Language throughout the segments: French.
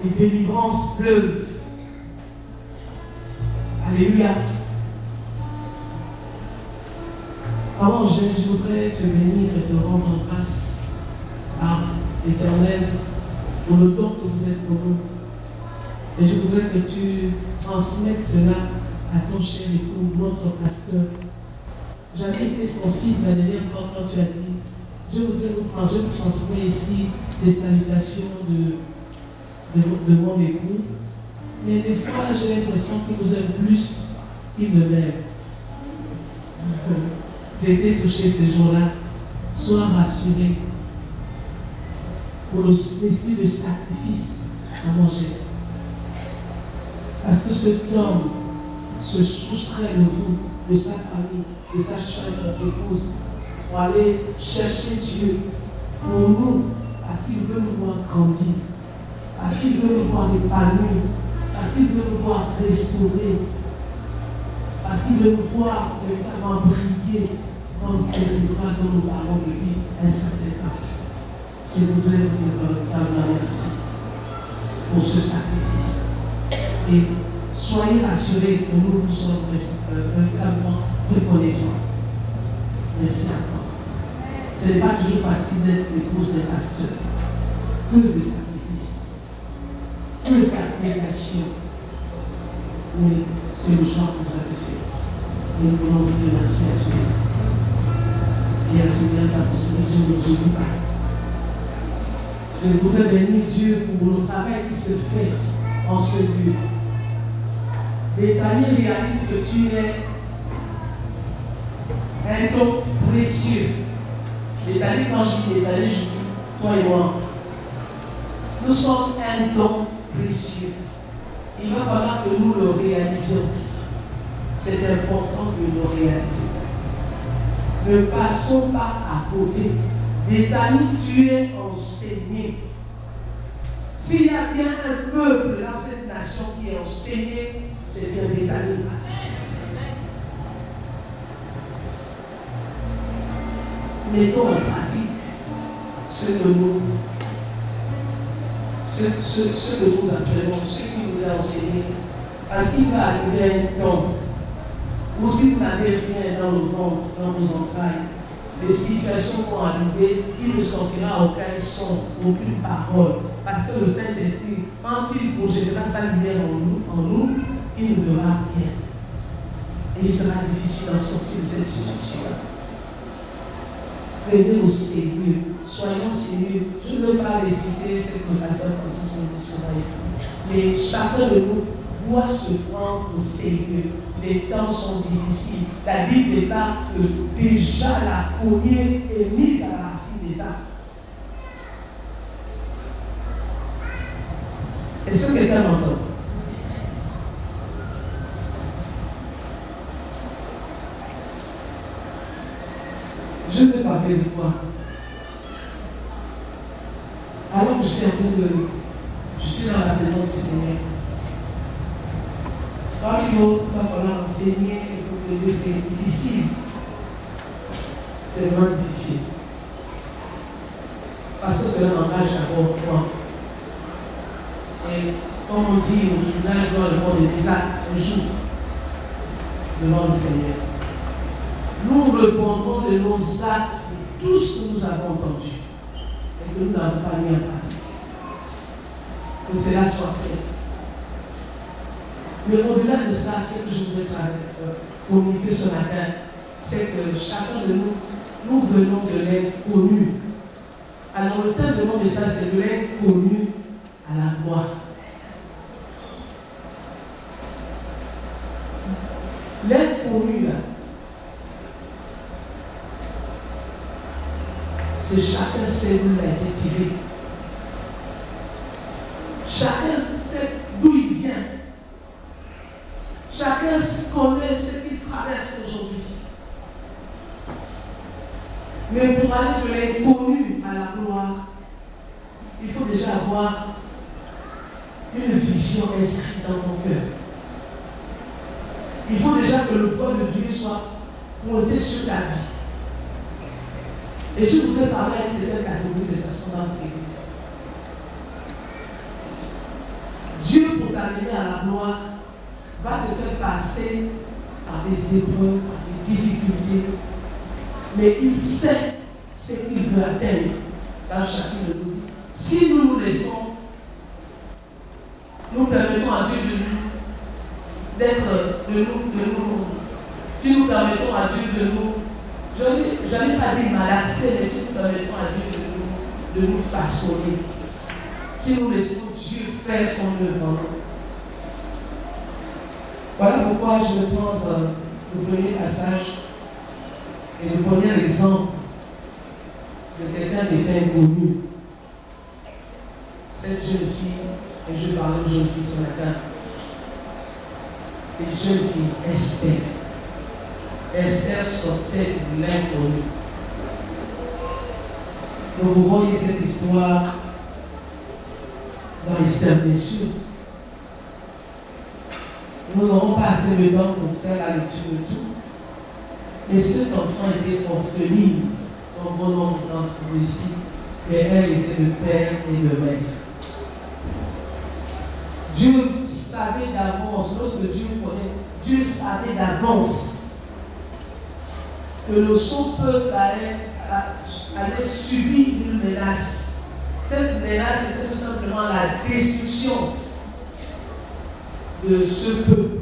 et délivrance pleuvent. Alléluia. Avant, je voudrais te bénir et te rendre grâce à l'Éternel pour le don que vous êtes pour nous. Et je voudrais que tu transmettes cela à ton cher époux, notre pasteur. J'avais été sensible la dernière fois quand tu as dit, je vous transmets ici les salutations de mon époux. Mais des fois, j'ai l'impression qu'il vous aime plus qu'il ne m'aime. J'ai été touché ces jours-là. Sois rassuré pour l'esprit de sacrifice à manger. Parce que cet homme se soustrait de vous, de sa famille, de sa chère épouse, pour aller chercher Dieu pour nous, parce qu'il veut nous voir grandir, parce qu'il veut nous voir épanouir, parce qu'il veut nous voir restaurer, parce qu'il veut nous voir véritablement briller comme ces étoiles dont nous parlons depuis un certain temps. Je voudrais vous dire véritablement merci pour ce sacrifice. Et soyez rassurés que nous sommes véritablement reconnaissants. Merci encore. Ce n'est pas toujours facile d'être l'épouse d'un pasteur. Que de sacrifice, que de abnégation. Mais c'est le choix que vous avez fait. Et nous voulons vous dire merci à Dieu. Et à ce grâce apostolique, je ne vous oublie pas. Je voudrais bénir Dieu pour le travail qui se fait en ce lieu. Béthanie réalise que tu es un don précieux. Béthanie, quand je dis Béthanie, je dis toi et moi. Nous sommes un don précieux. Il va falloir que nous le réalisions. C'est important de le réaliser. Ne passons pas à côté. Béthanie, tu es enseigné. S'il y a bien un peuple dans cette nation qui est enseigné, c'est bien Béthanie. Mettons en pratique ce que nous appelons, ce qui nous a enseigné. Parce qu'il va arriver un temps où si vous n'avez rien dans le ventre, dans vos entrailles, les situations vont arriver, il ne sortira aucun son, aucune parole. Parce que le Saint-Esprit, quand il projettera sa lumière en nous, il ne verra rien. Et il sera difficile d'en sortir de cette situation-là. Prenez au sérieux, soyons sérieux. Je ne veux pas réciter ce que la sœur Francis nous sera ici. Mais chacun de nous doit se prendre au sérieux. Les temps sont difficiles. La Bible déclare que déjà la cognée est mise à la racine des arbres. Est-ce que quelqu'un m'entend? Je vais parler de quoi? Alors que j'étais dans la maison du Seigneur. Quand il va falloir enseigner et pour que c'est difficile. C'est vraiment difficile. Parce que cela engage d'abord moi. Et comme on dit au tribunal, je dois répondre des actes un jour devant le Seigneur. Nous répondrons de nos actes, de tout ce que nous avons entendu et que nous n'avons pas mis en pratique. Que cela soit clair. Mais au-delà de ça, ce que je voudrais communiquer ce matin, c'est que chacun de nous venons de l'inconnu. Alors le thème de mon message, c'est de l'inconnu à la gloire. L'inconnu, là, c'est chacun sait d'où il a été tiré. Chacun sait d'où il vient. Chacun connaît ce qu'il traverse aujourd'hui. Mais pour aller de l'inconnu à la gloire, il faut déjà avoir une vision inscrite dans ton cœur. Il faut déjà que le poids de Dieu soit monté sur ta vie. Et je voudrais parler à une certaine catégorie de personnes dans cette église. t'amener à la gloire va te faire passer par des épreuves, par des difficultés. Mais il sait ce qu'il veut atteindre dans chacune de nos vies. Si nous nous laissons, nous permettons à Dieu si nous permettons à Dieu de nous, je n'allais pas dire malaxer, mais si nous permettons à Dieu de nous façonner, si nous laissons Dieu faire son œuvre en nous. Voilà pourquoi je vais prendre le premier passage et le premier exemple de quelqu'un qui était inconnu. Cette jeune fille, et je parle de jeune fille ce matin, une jeune fille, Esther. Esther sortait de l'inconnu. Nous pouvons lire cette histoire dans Esther, bien sûr. Nous n'aurons pas assez de temps pour faire la lecture de tout. Mais cet enfant était orpheline, comme bon nombre d'entre vous ici, mais elle était de père et de mère. Dieu savait d'avance, lorsque Dieu connaît, Dieu savait d'avance que son peuple allait subir une menace. Cette menace était tout simplement la destruction de ce peuple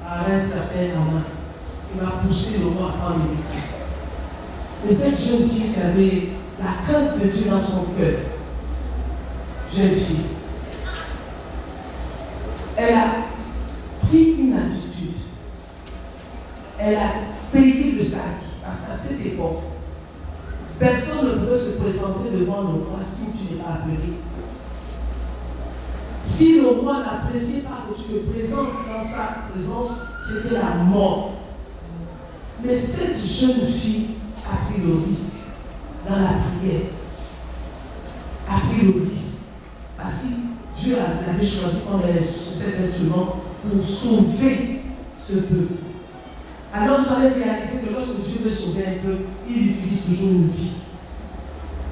par un certain Haman qui va pousser le roi en Égypte. Et cette jeune fille qui avait la crainte de Dieu dans son cœur, jeune fille, elle a pris une attitude. Elle a payé de sa vie. Parce qu'à cette époque, personne ne pouvait se présenter devant le roi si tu n'es pas appelé. Si le roi n'appréciait pas que tu te présentes dans sa présence, c'était la mort. Mais cette jeune fille a pris le risque dans la prière. A pris le risque. Parce que Dieu l'avait choisi comme cet instrument pour sauver ce peuple. Alors vous allez réaliser que lorsque Dieu veut sauver un peuple, il utilise toujours une vie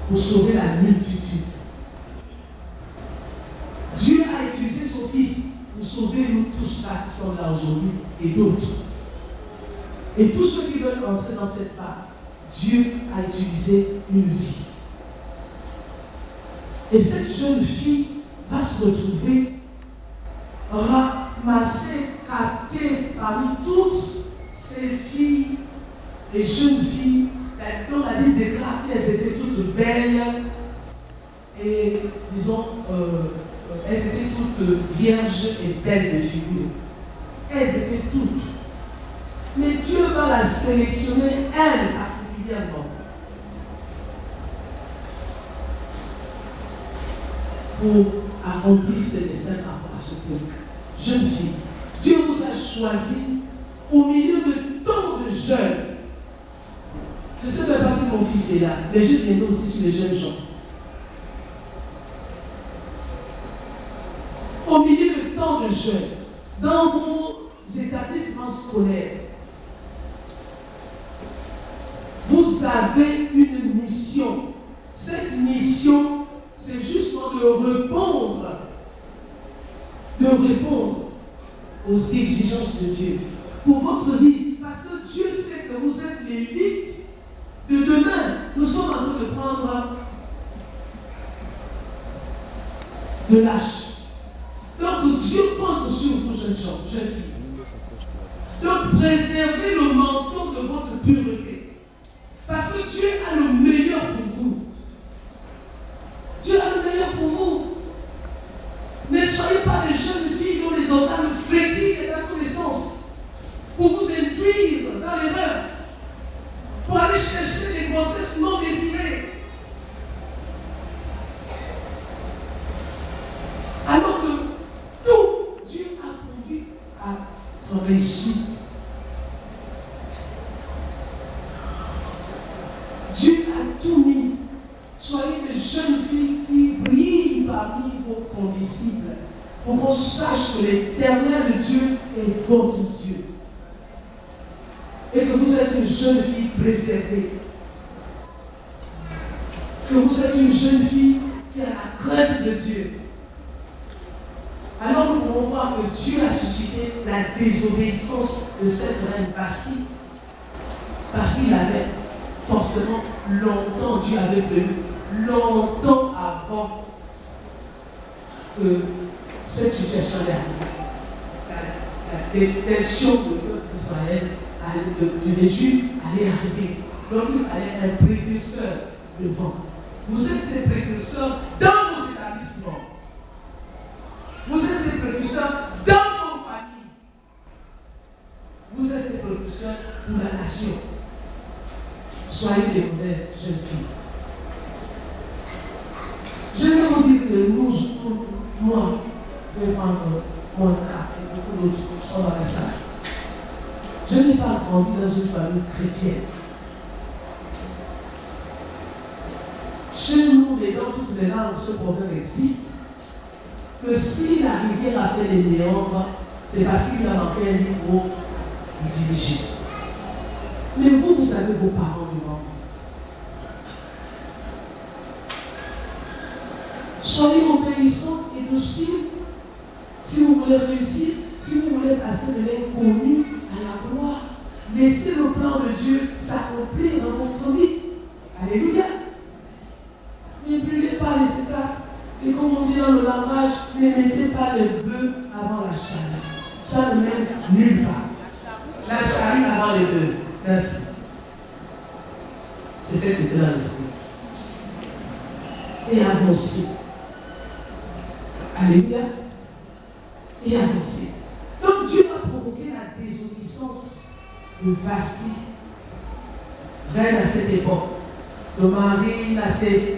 pour sauver la multitude. Dieu a utilisé son Fils pour sauver nous tous là qui sont là aujourd'hui et d'autres. Et tous ceux qui veulent entrer dans cette part, Dieu a utilisé une vie. Et cette jeune fille va se retrouver ramassée, captée parmi toutes ces filles, les jeunes filles, dont la Bible déclare qu'elles étaient toutes belles et, disons, elles étaient toutes vierges et belles de figure. Elles étaient toutes. Mais Dieu va la sélectionner, elle particulièrement, pour accomplir ses destins par rapport à ce peuple. Jeune fille, Dieu vous a choisi au milieu de tant de jeunes. Je ne sais même pas si mon fils est là, mais je viens aussi sur les jeunes gens. Au milieu de tant de jeunes, dans vos établissements scolaires, vous avez une mission. Cette mission, c'est justement de répondre aux exigences de Dieu pour votre vie. Parce que Dieu sait que vous êtes l'élite de demain. Nous sommes en train de prendre de l'âge. Donc Dieu compte sur vous, jeunes gens, jeunes filles. Donc préservez le manteau de votre pureté. Parce que Dieu a le meilleur pour vous. Dieu a le meilleur pour vous. Ne soyez pas des jeunes filles dont les organes frétillent dans tous les sens pour vous induire dans l'erreur, pour aller chercher des grossesses non désirées. Alors que tout Dieu a pourvu à votre réussite. Dieu a tout mis. Soyez des jeunes filles qui brillent parmi vos condisciples pour qu'on sache que l'Éternel Dieu est votre Dieu. Et que vous êtes une jeune fille préservée. Que vous êtes une jeune fille qui a la crainte de Dieu. Dieu a suscité la désobéissance de cette reine Vasti. Parce qu'il avait forcément longtemps, Dieu avait prévu, longtemps avant que cette situation arrive. La destruction de peuple d'Israël, des Juifs, allait arriver. Donc il fallait un précurseur devant. Vous êtes ces précurseurs dans vos établissements. Vous êtes ces précurseurs dans vos familles. Vous êtes ces précurseurs pour la nation. Soyez des modèles, jeunes filles. Je vais vous dire que moi, je vais prendre mon cas et beaucoup d'autres sont dans la salle. Je n'ai pas grandi dans une famille chrétienne. Chez nous, et dans toutes les langues, ce problème existe. Que si la rivière a fait les méandres, c'est parce qu'il a manqué un niveau de diriger. Mais vous avez vos parents devant vous. Soyez obéissants et dociles. Si vous voulez réussir, si vous voulez passer de l'inconnu à la gloire, laissez le plan de Dieu s'accomplir dans votre vie. Alléluia. Ne brûlez pas les étapes. Et comme on dit dans le langage, ne mettez pas le bœuf avant la charrue. Ça ne mène nulle part. La charrue avant les bœufs. Merci. C'est ce qui est dans l'esprit. Et avancez. Alléluia. Et avancez. Donc Dieu a provoqué la désobéissance de Vasti, reine à cette époque. Le mari a ses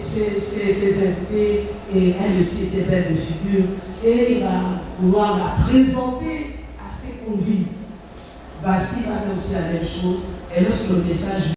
invités et elle aussi était belle de figure. Et il va vouloir la présenter à ses convives. Vasti va faire aussi la même chose. Et lorsque le message